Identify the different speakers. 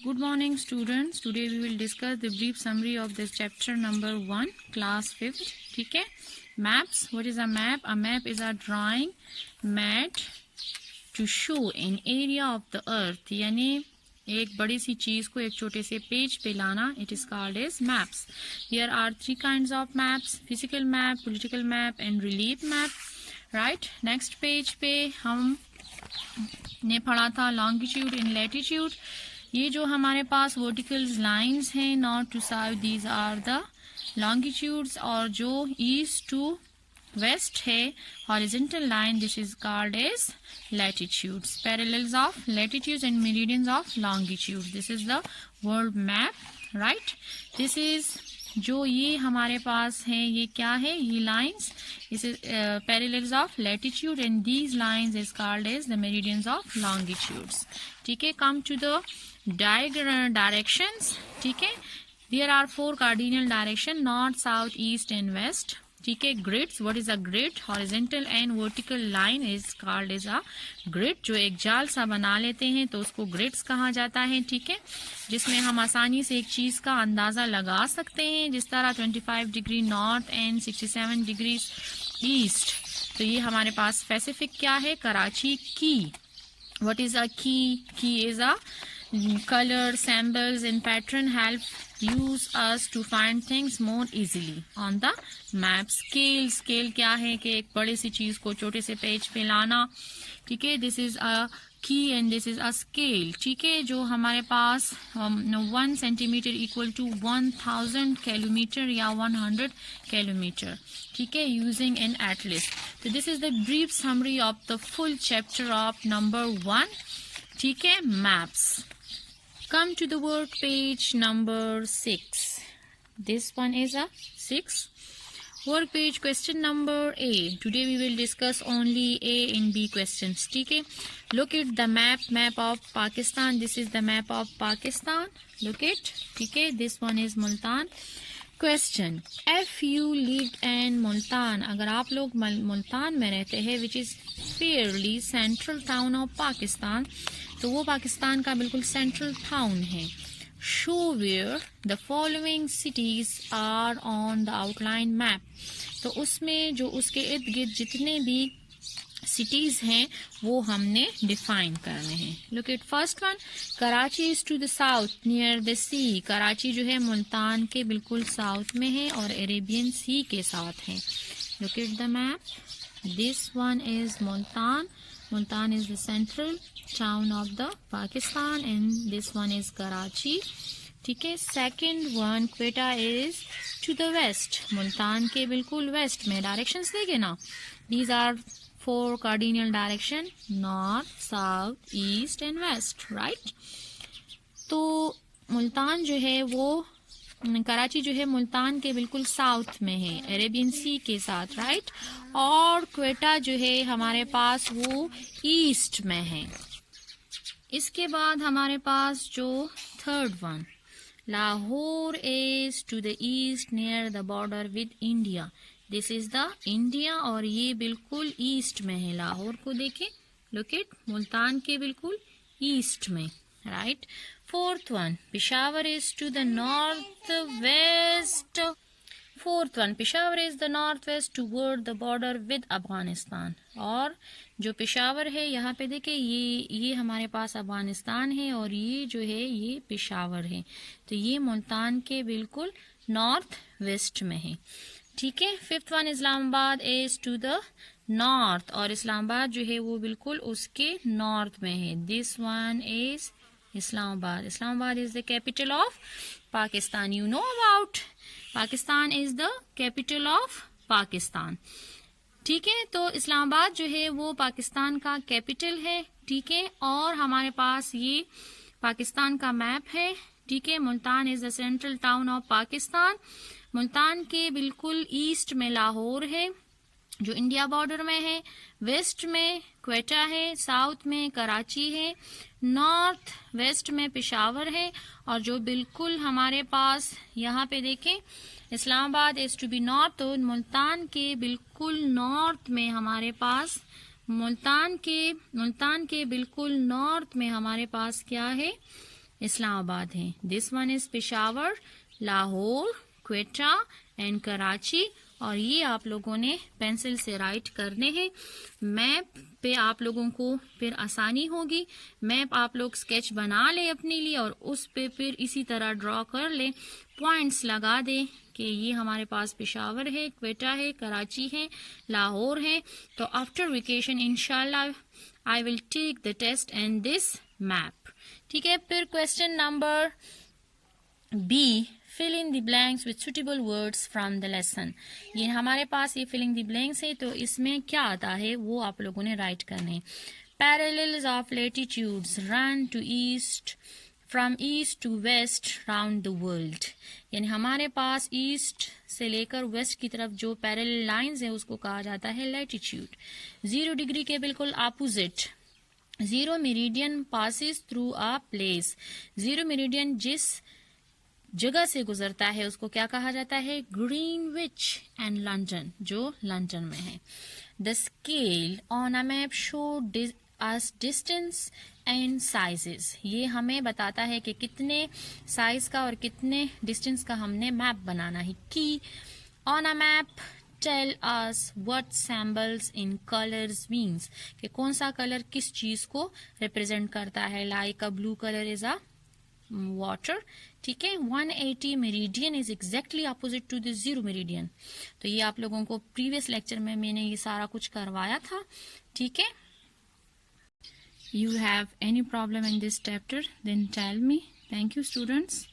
Speaker 1: Good morning students. Today we will discuss the brief summary of this chapter number 1, class 5th. ठीक है. Maps. What is a map? A map is a drawing made to show an area of the earth. यानी एक बड़ी सी चीज को एक छोटे से पेज पे लाना. It is called as maps. There are 3 kinds of maps: physical map, political map and relief map. Right. Next page पे हम ने पढ़ा था longitude and latitude. ये जो हमारे पास वर्टिकल लाइंस हैं north to south, these are the longitudes, और जो ईस्ट टू वेस्ट है horizontal line, this is called as latitudes. Parallels of latitudes and meridians of longitude. This is the world map. Right. This is जो ये हमारे पास है, ये क्या है? ये lines, this is parallels of latitude and these lines is called as the meridians of longitudes. ठीक है. कम टू द डायरेक्शंस. ठीक है. There are 4 cardinal direction: north, south, east and west. ठीक है. Grids. What is a grid? Horizontal and vertical line is called as a grid. जो एक जाल सा बना लेते हैं तो उसको ग्रिड्स कहा जाता है. ठीक है. जिसमें हम आसानी से एक चीज का अंदाजा लगा सकते हैं, जिस तरह 25 degree north and 67 degree east. तो ये हमारे पास स्पेसिफिक क्या है? कराची की. व्हाट इज अ की? की is a color, symbols and pattern help use us to find things more easily on the map. Scale. Scale क्या है? कि एक बड़ी सी चीज को छोटे से पेज पे लाना. ठीक है. This is a key and this is a scale. ठीक है. जो हमारे पास 1 सेंटीमीटर इक्वल टू 1000 किलोमीटर या 100 किलोमीटर. ठीक है. Using an atlas. तो this is the brief summary of the full chapter of number 1. ठीक है. Maps. Come to the work page number 6. This one is a 6. Work page question number A. Today we will discuss only A and B questions. ठीक है. Look at the map of Pakistan. This is the map of Pakistan. Look at. ठीक है. This one is Multan. Question. If you lived in Multan, अगर आप लोग मुल्तान में रहते हैं, which is fairly central town of Pakistan, तो वो पाकिस्तान का बिल्कुल सेंट्रल टाउन है. Show where the following cities are on the outline map. तो उसमें जो उसके इर्द गिर्द जितने भी सिटीज हैं वो हमने डिफाइन करने हैं. Look at first one. Karachi is to the south near the sea. Karachi जो है मुल्तान के बिल्कुल साउथ में है और अरेबियन सी के साथ है. Look at the map. This one is Multan. Multan is the central town of the Pakistan and this one is Karachi. ठीक है. Second one, Quetta is to the west. Multan के बिल्कुल वेस्ट में. डायरेक्शंस देखे ना. These are 4 cardinal direction: north, south, east and west. Right? तो मुल्तान जो है वो, कराची जो है मुल्तान के बिल्कुल साउथ में है, अरेबियन सी के साथ. राइट. और क्वेटा जो है हमारे पास वो ईस्ट में है. इसके बाद हमारे पास जो third one, Lahore is to the east near the border with India. This is the India और ये बिल्कुल ईस्ट में है. लाहौर को देखें. Look at. मुल्तान के बिल्कुल ईस्ट में. Right. Fourth one, Peshawar is to the northwest. Fourth one, Peshawar is the northwest toward the border with Afghanistan. और जो पेशावर है यहाँ पे देखे, ये हमारे पास अफगानिस्तान है और ये जो है ये पेशावर है. तो ये मुल्तान के बिल्कुल नॉर्थ वेस्ट में है. ठीक है. Fifth one, Islamabad is to the north. और इस्लामाबाद जो है वो बिल्कुल उसके नॉर्थ में है. This one is Islamabad. Islamabad is the capital of Pakistan. You know about Pakistan is the capital of Pakistan. ठीक है. तो इस्लामाबाद जो है वो पाकिस्तान का कैपिटल है. ठीक है. और हमारे पास ये पाकिस्तान का मैप है. ठीक है. Multan is the central town of Pakistan. Multan के बिल्कुल ईस्ट में लाहौर है जो इंडिया बॉर्डर में है. वेस्ट में क्वेटा है. साउथ में कराची है. नॉर्थ वेस्ट में पेशावर है. और जो बिल्कुल हमारे पास यहाँ पे देखें, Islamabad is to be north. तो मुल्तान के बिल्कुल नॉर्थ में हमारे पास, मुल्तान के बिल्कुल नॉर्थ में हमारे पास क्या है? इस्लामाबाद है। This one is Peshawar, Lahore, Quetta and Karachi. और ये आप लोगों ने पेंसिल से राइट करने हैं। मैप पे आप लोगों को फिर आसानी होगी। मैप आप लोग स्केच बना ले अपने लिए और उस पे फिर इसी तरह ड्रॉ कर ले, पॉइंट्स लगा दे कि ये हमारे पास पेशावर है, क्वेटा है, कराची है, लाहौर है। तो आफ्टर वेकेशन इंशाल्लाह I will take the test and this map. ठीक है, फिर question number B, fill in the blanks with suitable words from the lesson। ये हमारे पास ये filling the blanks है, तो इसमें क्या आता है वो आप लोगों ने राइट करने। Parallels of latitudes run to east, from east to west round the world। यानी हमारे पास ईस्ट से लेकर वेस्ट की तरफ जो पैरेलल लाइंस है उसको कहा जाता है लैटिट्यूड। 0 डिग्री के बिल्कुल opposite, 0 meridian passes through a place। 0 meridian जिस जगह से गुजरता है उसको क्या कहा जाता है, ग्रीनविच एंड लंदन, जो लंदन में है। The scale on a map show us distance and sizes. ये हमें बताता है कि कितने साइज का और कितने डिस्टेंस का हमने मैप बनाना है। की on a map tell us what symbols in colours means, कि कौन सा कलर किस चीज को रिप्रेजेंट करता है। Like a blue colour is a water. ठीक है, 180 meridian is exactly opposite to the 0 meridian. तो ये आप लोगों को प्रीवियस लेक्चर में मैंने ये सारा कुछ करवाया था। ठीक है, you have any problem in this chapter then tell me. Thank you students.